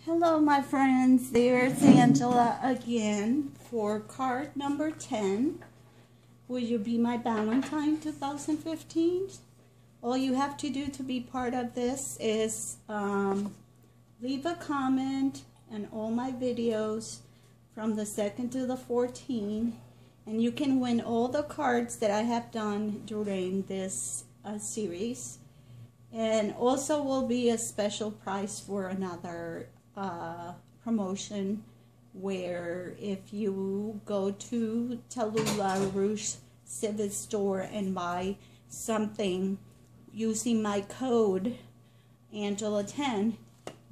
Hello my friends, there's Angela again for card number 10. Will you be my Valentine 2015? All you have to do to be part of this is leave a comment on all my videos from the 2nd to the 14th, and you can win all the cards that I have done during this series. And also will be a special price for another promotion where if you go to Tallulah Rouge Civic Store and buy something using my code Angela10,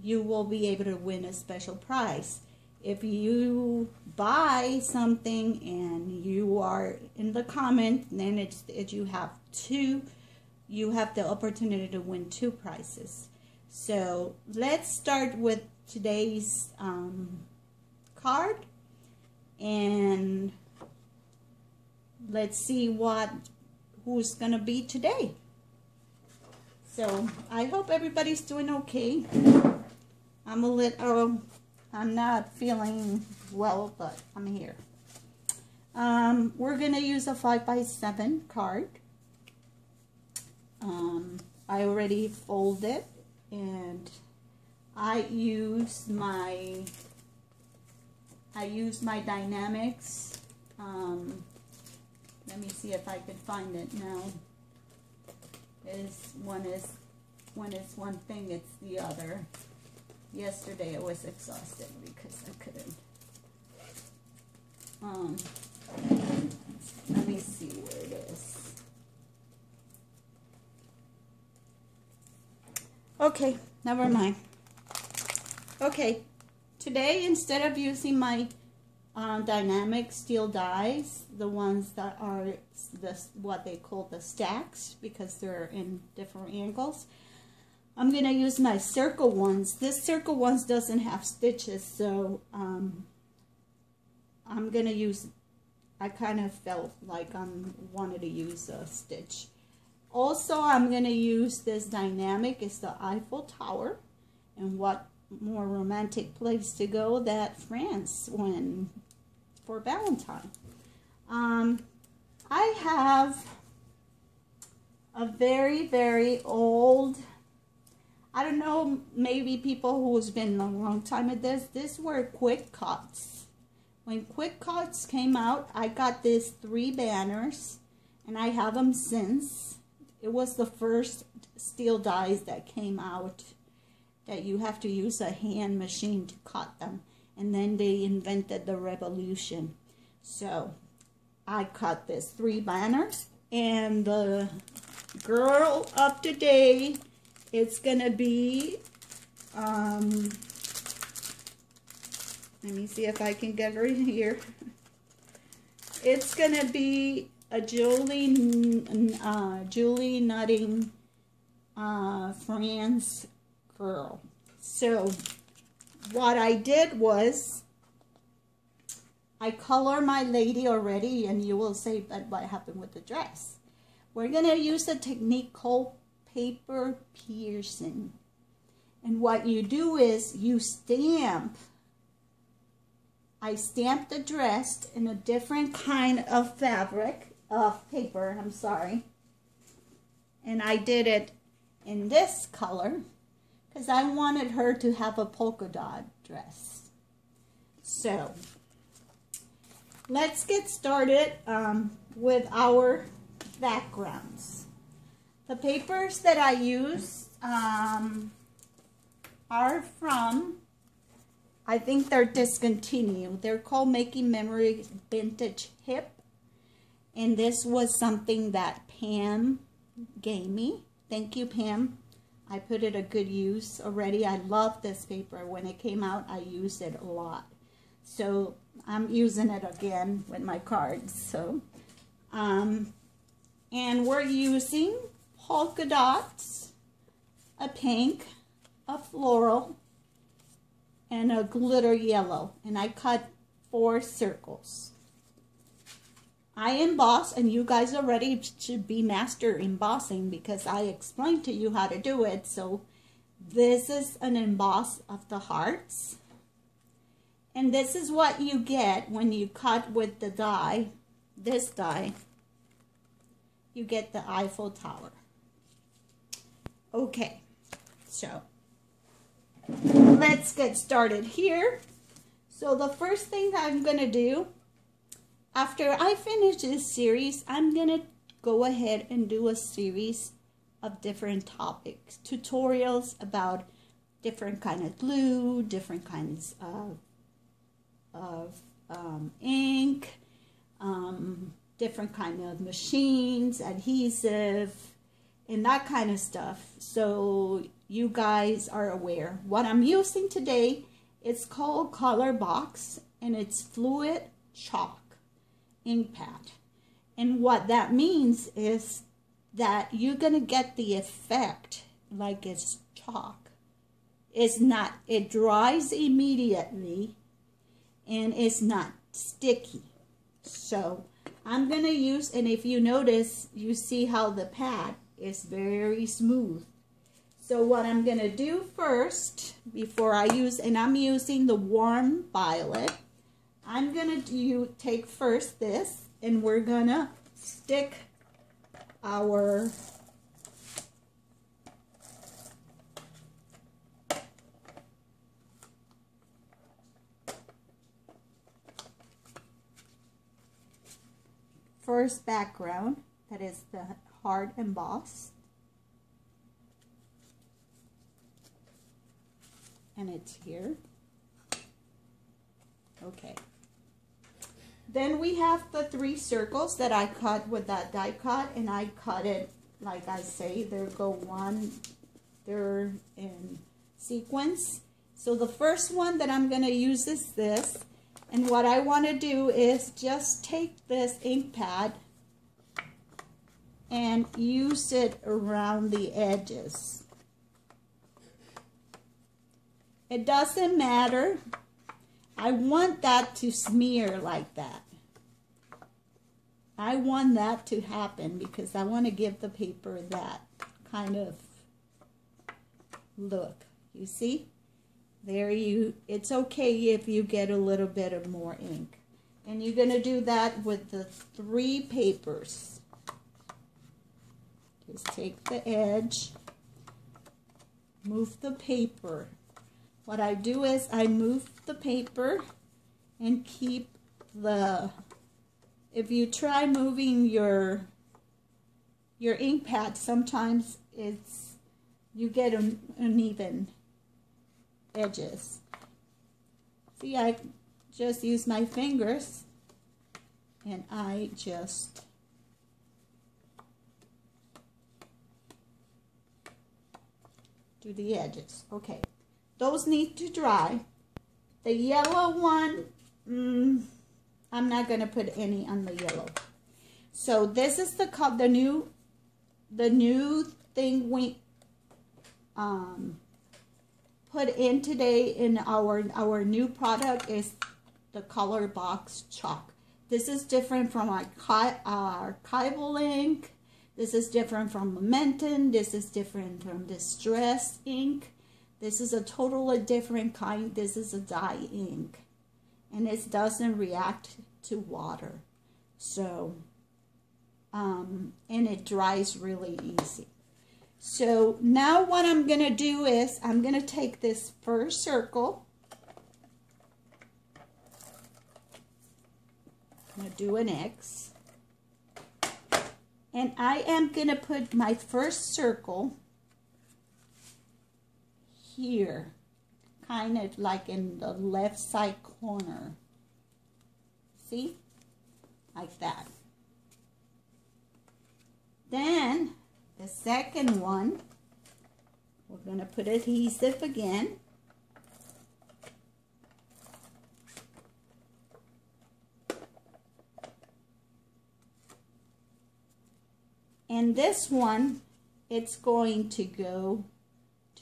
you will be able to win a special prize. If you buy something and you are in the comment, then you have the opportunity to win 2 prizes. So let's start with today's card, and let's see who's gonna be today. So I hope everybody's doing okay. I'm not feeling well, but I'm here. We're gonna use a 5x7 card. I already folded, and I use my Dynamics. Let me see if I can find it now. One is one thing, it's the other. Yesterday I was exhausted because I couldn't. Let me see where it is. Okay, never mind. Okay, today instead of using my dynamic steel dies, the ones that are what they call the stacks because they're in different angles, I'm going to use my circle ones. This circle ones doesn't have stitches, so I'm going to use, I kind of felt like I wanted to use a stitch. Also, I'm going to use this dynamic. It's the Eiffel Tower. And what more romantic place to go than France for Valentine. I have a very, very old, I don't know, maybe people who's been a long time at this. These were quick cuts. When quick cuts came out, I got these 3 banners, and I have them since. It was the first steel dies that came out that you have to use a hand machine to cut them. And then they invented the revolution. So I cut this 3 banners. And the girl of today, it's going to be, let me see if I can get her in here. It's going to be a Julie Nutting France girl. So what I did was I color my lady already, and you will say that what happened with the dress. We're going to use a technique called paper piercing. And what you do is you stamp. I stamped the dress in a different kind of paper, I'm sorry. And I did it in this color because I wanted her to have a polka dot dress. So let's get started with our backgrounds. The papers that I use are from, I think they're discontinued. They're called Making Memories Vintage Hip. And this was something that Pam gave me. Thank you, Pam. I put it a good use already. I love this paper. When it came out, I used it a lot. So I'm using it again with my cards. So, and we're using polka dots, a pink, a floral, and a glitter yellow. And I cut 4 circles. I emboss, and you guys already should be master embossing because I explained to you how to do it. So This is an emboss of the hearts. And this is what you get when you cut with the die, this die. You get the Eiffel Tower. Okay, so let's get started here. So the first thing that I'm going to do, after I finish this series, I'm going to go ahead and do a series of different topics, tutorials about different kind of glue, different kinds of ink, different kind of machines, adhesive, and that kind of stuff, so you guys are aware. What I'm using today, it's called Color Box, and it's fluid chalk ink pad. And what that means is that you're gonna get the effect like it's chalk. It's not, it dries immediately and it's not sticky. So I'm gonna use, and if you notice, you see how the pad is very smooth. So what I'm gonna do first, before I use, and I'm using the warm violet, I'm gonna take first this, and we're gonna stick our first background, that is the hard embossed, and it's here. Okay. Then we have the 3 circles that I cut with that die cut, and I cut it, like I say, there go 1, they're in sequence. So the first one that I'm going to use is this, and what I want to do is just take this ink pad and use it around the edges. It doesn't matter. I want that to smear like that. I want that to happen because I want to give the paper that kind of look. You see? There it's okay if you get a little bit of more ink. And you're going to do that with the 3 papers. Just take the edge, move the paper. What I do is I move the paper and keep the, if you try moving your ink pad, sometimes you get uneven edges. See, I just use my fingers and I just do the edges. Okay. Those need to dry. The yellow one, I'm not going to put any on the yellow. So this is the new thing we put in today in our new product is the Color Box chalk. This is different from our archival ink. This is different from Momentum. This is different from Distress ink. This is a totally different kind. This is a dye ink, and it doesn't react to water. So, and it dries really easy. So now what I'm going to do is I'm going to take this first circle. I'm going to do an X. And I am going to put my first circle here, kind of like in the left side corner. See? Like that. Then the second one, we're going to put adhesive again. And this one, it's going to go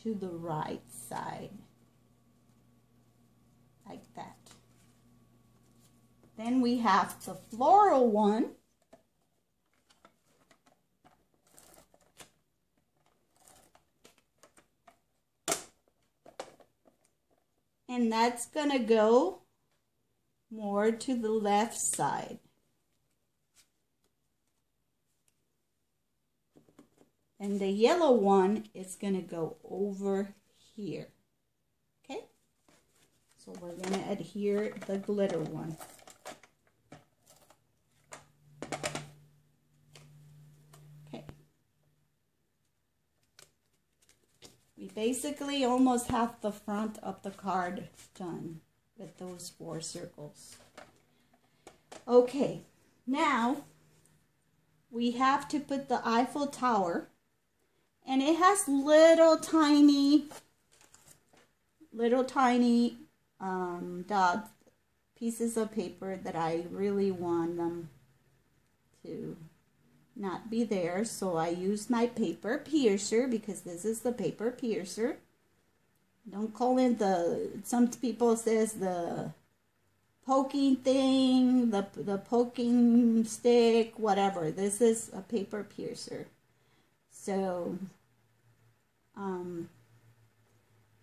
to the right side, like that. Then we have the floral one. And that's gonna go more to the left side. And the yellow one is gonna go over here. Okay? So we're gonna adhere the glitter one. Okay. We basically almost have the front of the card done with those 4 circles. Okay, now we have to put the Eiffel Tower, and it has little tiny dot pieces of paper that I really want them to not be there, so I use my paper piercer, because this is the paper piercer. Don't call it some people says the poking thing, the poking stick, whatever. This is a paper piercer. So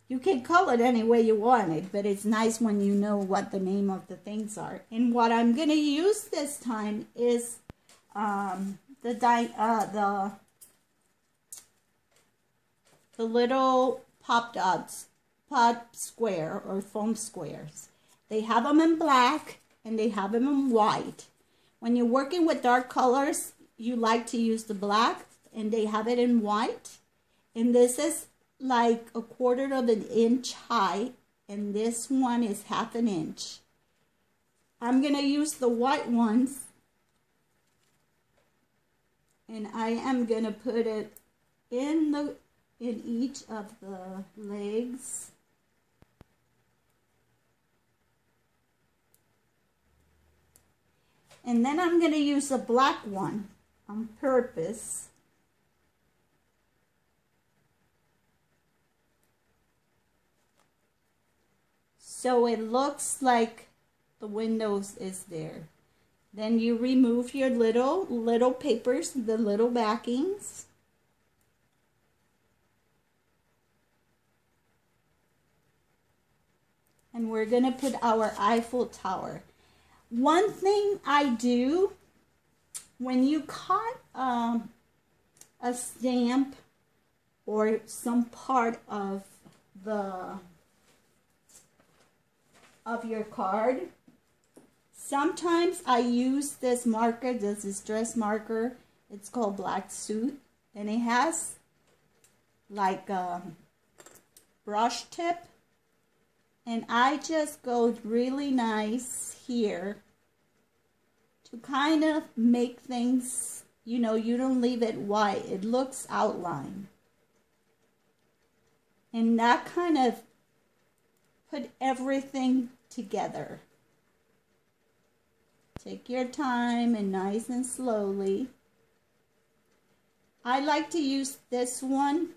you can call it any way you want it, but it's nice when you know what the name of the things are. And what I'm going to use this time is the little pop square or foam squares. They have them in black and they have them in white. When you're working with dark colors, you like to use the black, and they have it in white. And this is like 1/4 of an inch high, and this one is 1/2 inch. I'm gonna use the white ones, and I am gonna put it in each of the legs. And then I'm going to use a black one on purpose. So it looks like the windows is there. Then you remove your little papers, the little backings. And we're going to put our Eiffel Tower. One thing I do, when you cut a stamp or some part of your card, sometimes I use this marker, this distress marker. It's called Black Suit, and it has like a brush tip. And I just go really nice here to kind of make things, you know, you don't leave it white. It looks outlined. And that kind of put everything together. Take your time and nice and slowly. I like to use this one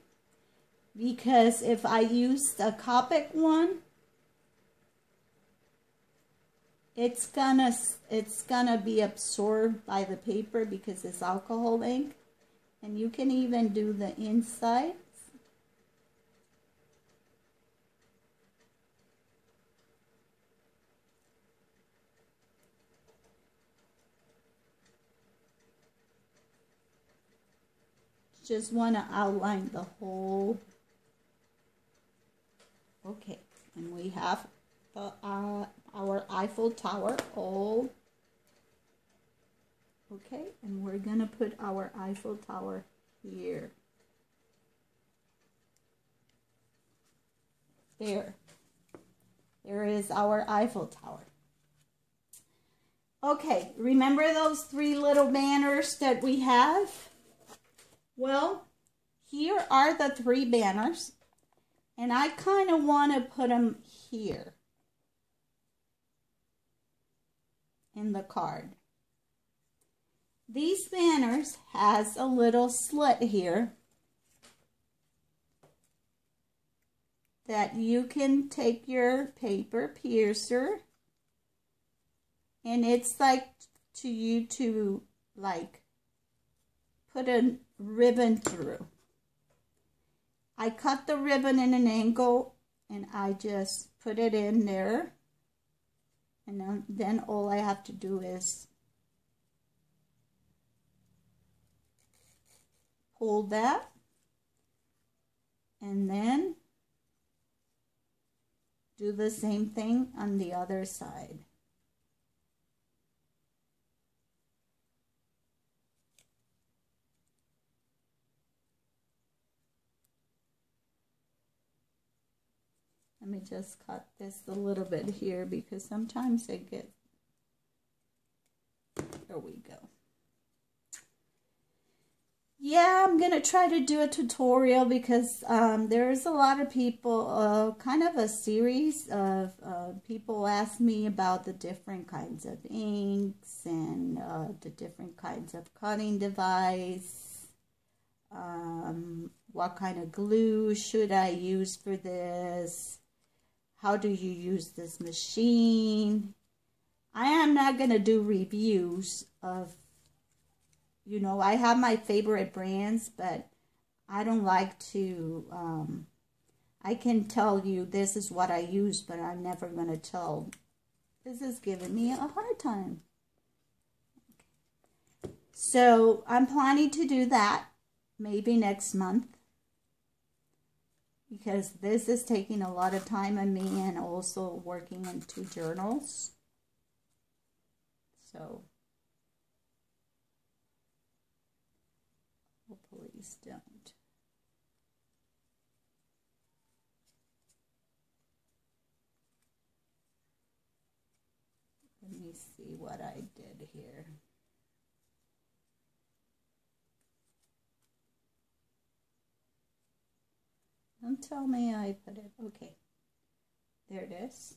because if I use the Copic one, it's gonna be absorbed by the paper because it's alcohol ink, and you can even do the insides. Just want to outline the whole. Okay, and we have our Eiffel Tower all. Okay, and we're gonna put our Eiffel Tower here. There is our Eiffel Tower. Okay, remember those 3 little banners that we have? Well, here are the 3 banners, and I kind of want to put them here in the card. These banners has a little slit here that you can take your paper piercer, and it's like to like put a ribbon through. I cut the ribbon in an angle, and I just put it in there, and then all I have to do is pull that, and then do the same thing on the other side. Let me just cut this a little bit here because sometimes I get, there we go. Yeah, I'm going to try to do a tutorial because there's a lot of people, kind of a series of people ask me about the different kinds of inks and the different kinds of cutting device. What kind of glue should I use for this? How do you use this machine? I am not going to do reviews of, you know, I have my favorite brands, but I don't like to, I can tell you this is what I use, but I'm never going to tell. This is giving me a hard time. So I'm planning to do that maybe next month, because this is taking a lot of time on me and also working on 2 journals. So oh, please don't. Let me see what I did here. Don't tell me I put it. Okay. There it is.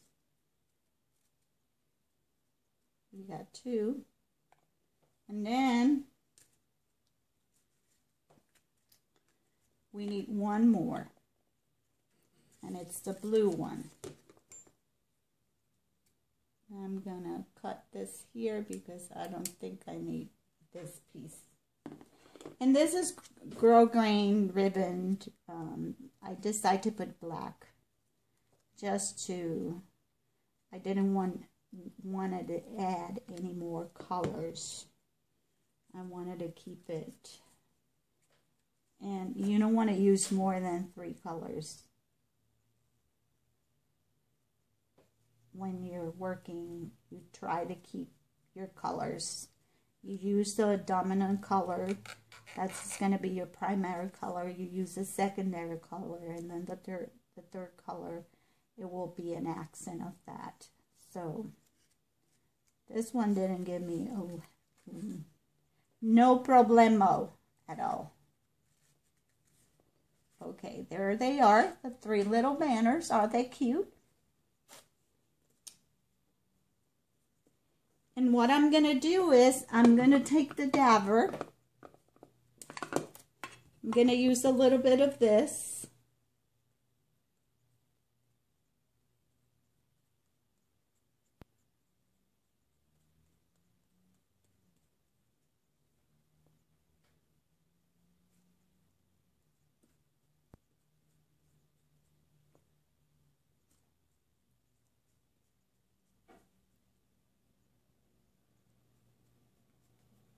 We got 2. And then we need 1 more. And it's the blue one. I'm gonna cut this here because I don't think I need this piece. And this is grosgrain ribbon. I decided to put black just to, I didn't want to add any more colors. I wanted to keep it, and you don't want to use more than 3 colors when you're working. You try to keep your colors. You use the dominant color, that's going to be your primary color. You use the secondary color, and then the third color, it will be an accent of that. So this one didn't give me no problemo at all. Okay, there they are, the 3 little banners. Are they cute? And what I'm going to do is I'm going to take the dabber. I'm going to use a little bit of this.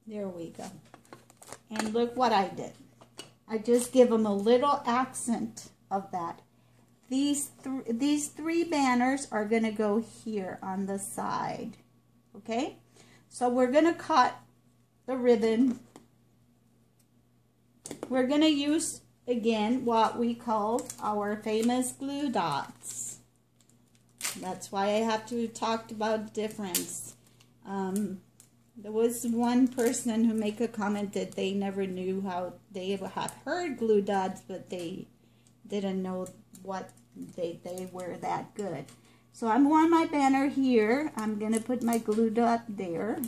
There we go. And look what I did. I just give them a little accent of that. These 3 banners are going to go here on the side. Okay? So we're going to cut the ribbon. We're going to use, again, what we call our famous glue dots. That's why I have to talk about difference. There was one person who made a comment that they never knew how, they had heard glue dots, but they didn't know what they were that good. So I'm on my banner here. I'm going to put my glue dot there.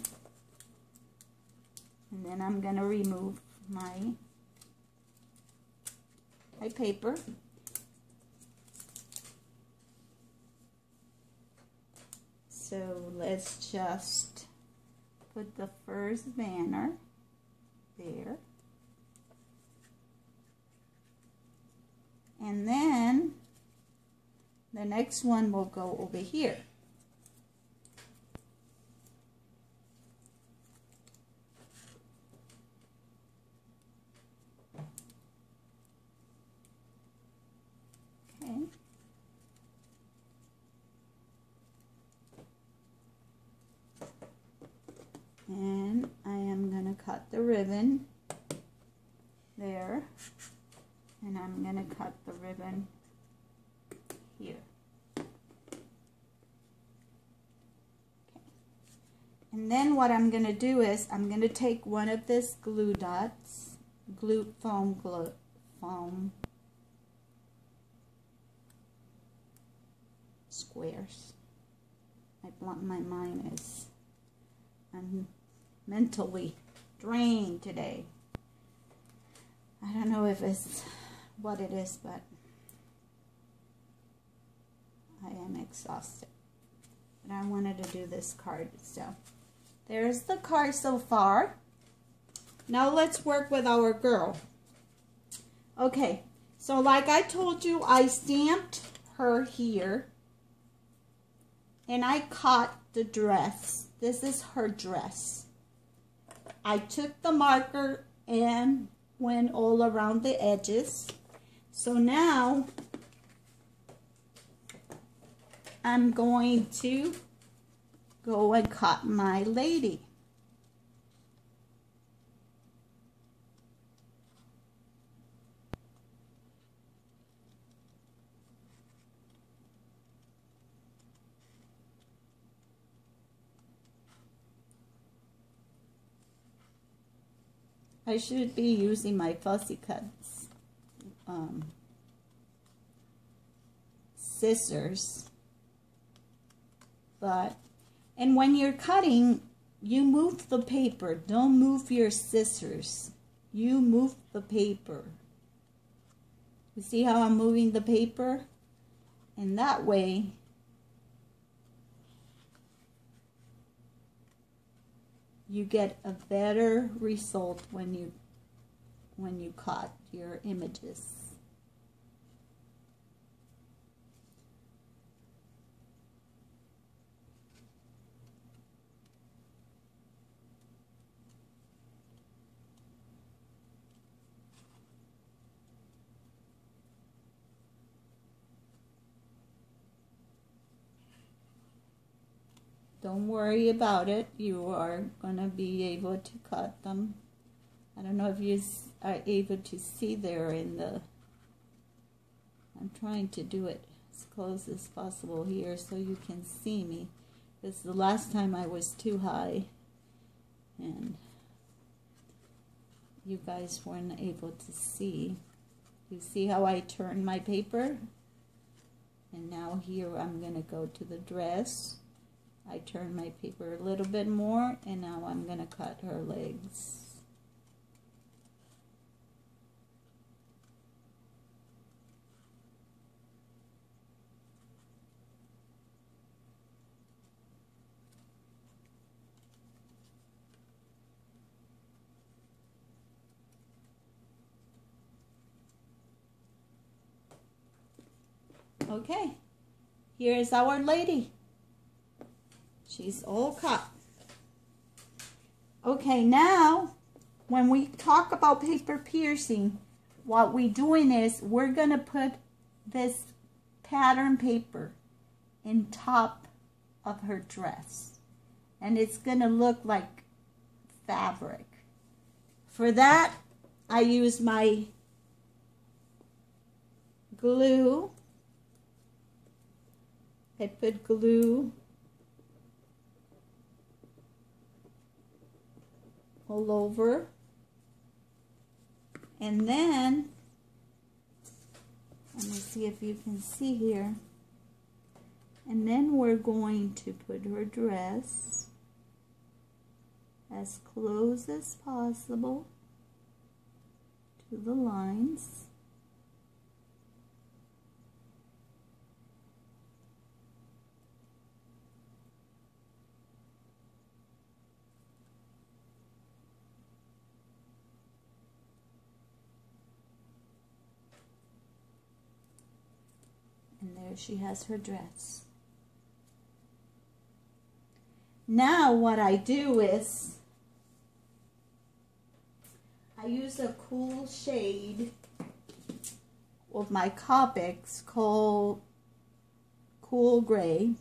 And then I'm going to remove my paper. So let's just put the first banner there, and then The next one will go over here. Okay. And I am going to cut the ribbon there, and I'm going to cut the ribbon here. Okay. And then what I'm going to do is I'm going to take one of this glue dots, foam squares. My mind is, I'm mentally drained today. I don't know if it's what it is, but I am exhausted. But I wanted to do this card, so there's the card so far. Now let's work with our girl. Okay, so like I told you, I stamped her here, and I cut the dress. This is her dress. I took the marker and went all around the edges. So now I'm going to go and cut my lady. I should be using my fussy cuts scissors, and when you're cutting, you move the paper. Don't move your scissors. You move the paper. You see how I'm moving the paper? And that way you get a better result when you cut your images. Don't worry about it. You are going to be able to cut them. I don't know if you are able to see there in the... I'm trying to do it as close as possible here so you can see me. Because the last time I was too high and you guys weren't able to see. You see how I turn my paper? And now here I'm going to go to the dress. I turn my paper a little bit more, and now I'm going to cut her legs. Okay, here's our lady. She's all cut. Okay, now when we talk about paper piercing, what we're doing is we're going to put this pattern paper in top of her dress. And it's going to look like fabric. For that, I use my glue. I put glue all over, and then let me see if you can see here, and then we're going to put her dress as close as possible to the lines. And there because she has her dress. Now what I do is I use a cool shade of my Copics called Cool Gray,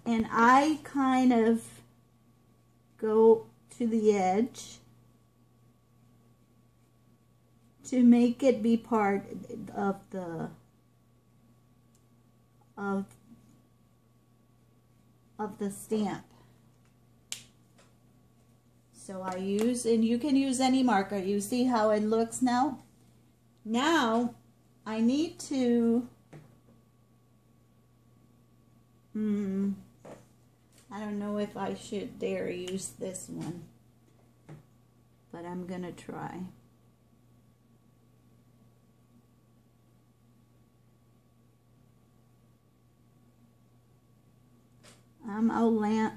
and I kind of go to the edge to make it be part of the stamp. So I use, and you can use any marker. You see how it looks now? Now I need to I don't know if I should dare use this one, but I'm gonna try. I'm outlining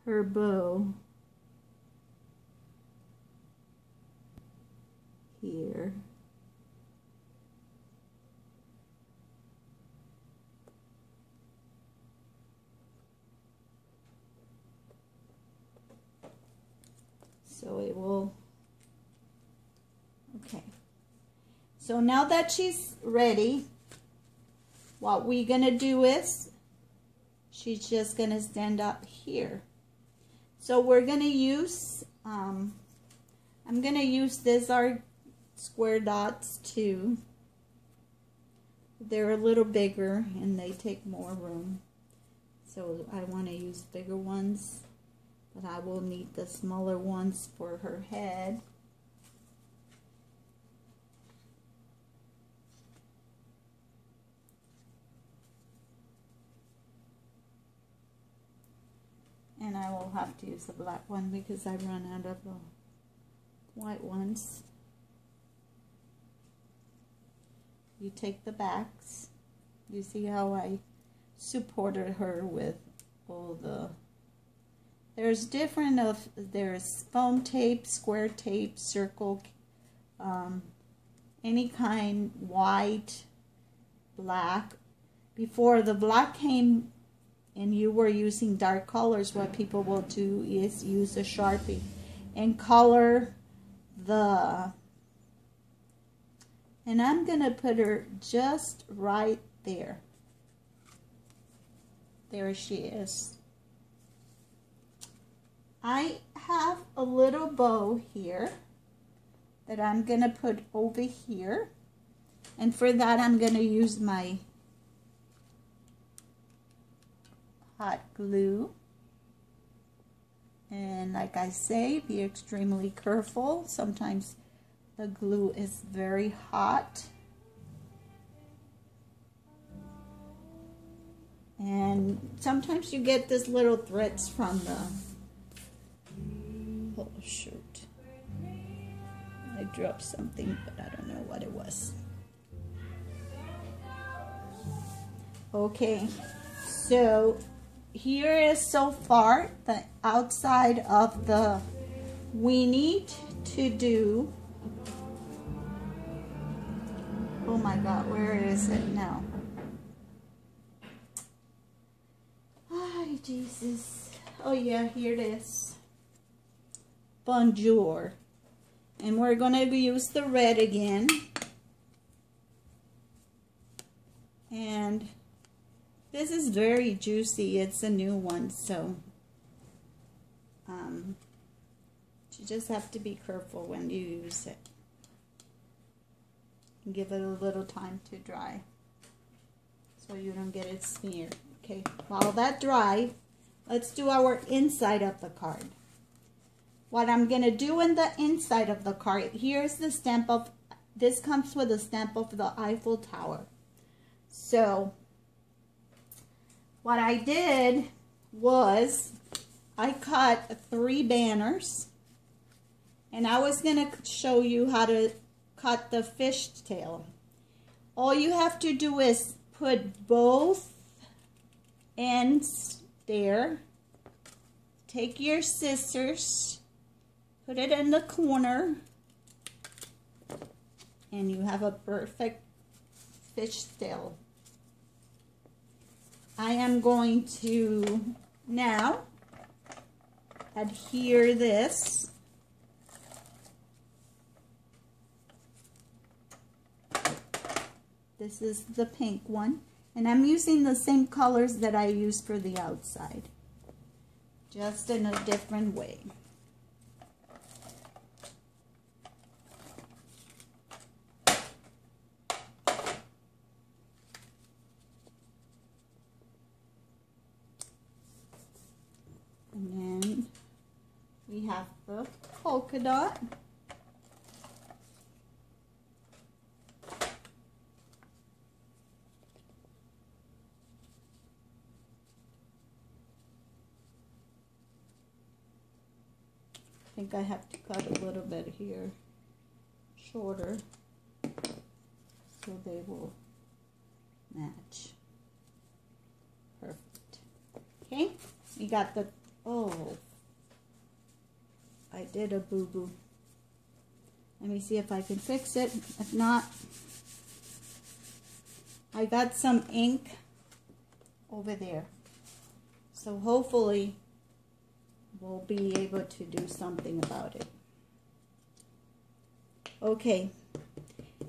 her bow here. So it will, okay. So now that she's ready, what we're gonna do is, she's just gonna stand up here. So we're gonna use, I'm gonna use these are square dots too. They're a little bigger and they take more room. So I wanna use bigger ones, but I will need the smaller ones for her head. And I will have to use the black one because I run out of the white ones. You take the backs. You see how I supported her with all the, there's different of, there's foam tape, square tape, circle, any kind, white, black. Before the black came and you were using dark colors, what people will do is use a Sharpie and color the, and I'm gonna put her just right there. There she is. I have a little bow here that I'm gonna put over here, and for that I'm gonna use my hot glue. And like I say, be extremely careful. Sometimes the glue is very hot. And sometimes you get these little threads from the, oh shoot, I dropped something, but I don't know what it was. Okay, so here is so far the outside of the, we need to do, oh my God, where is it now? Ay, Jesus. Oh yeah, here it is. Bonjour. And we're gonna use the red again. And this is very juicy. It's a new one, so you just have to be careful when you use it. Give it a little time to dry so you don't get it smeared. Okay, while that dries, let's do our inside of the card. What I'm gonna do in the inside of the card, here's the stamp of, this comes with a stamp of the Eiffel Tower. So what I did was I cut 3 banners, and I was going to show you how to cut the fishtail. All you have to do is put both ends there, take your scissors, Put it in the corner, and you have a perfect fishtail. I am going to now adhere this. This is the pink one, and I'm using the same colors that I used for the outside, just in a different way. And then we have the polka dot. I think I have to cut a little bit here shorter so they will match. Perfect. Okay, we got the, oh, I did a boo-boo. Let me see if I can fix it. If not, I got some ink over there. So hopefully we'll be able to do something about it. Okay,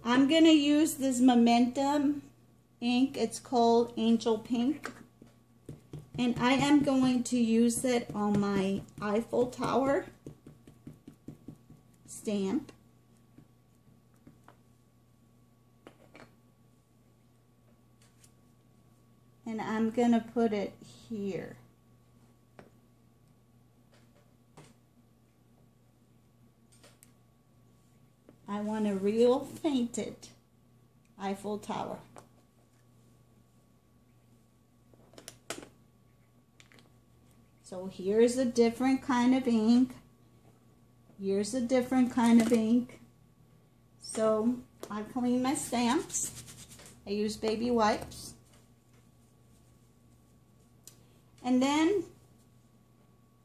I'm gonna use this Momentum ink. It's called Angel Pink. And I am going to use it on my Eiffel Tower stamp. And I'm gonna put it here. I want a real painted Eiffel Tower. So here's a different kind of ink. Here's a different kind of ink. So I clean my stamps. I use baby wipes. And then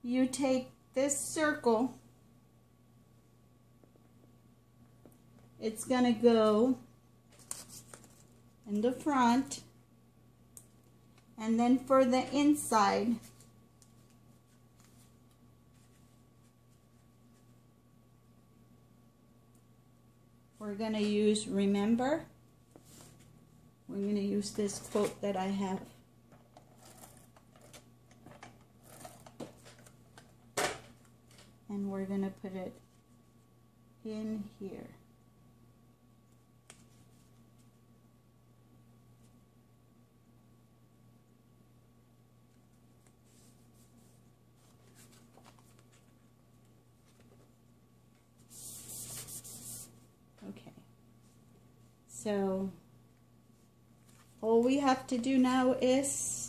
you take this circle. It's going to go in the front, and then for the inside, we're going to use, remember, we're going to use this quote that I have. And we're going to put it in here. Okay, so all we have to do now is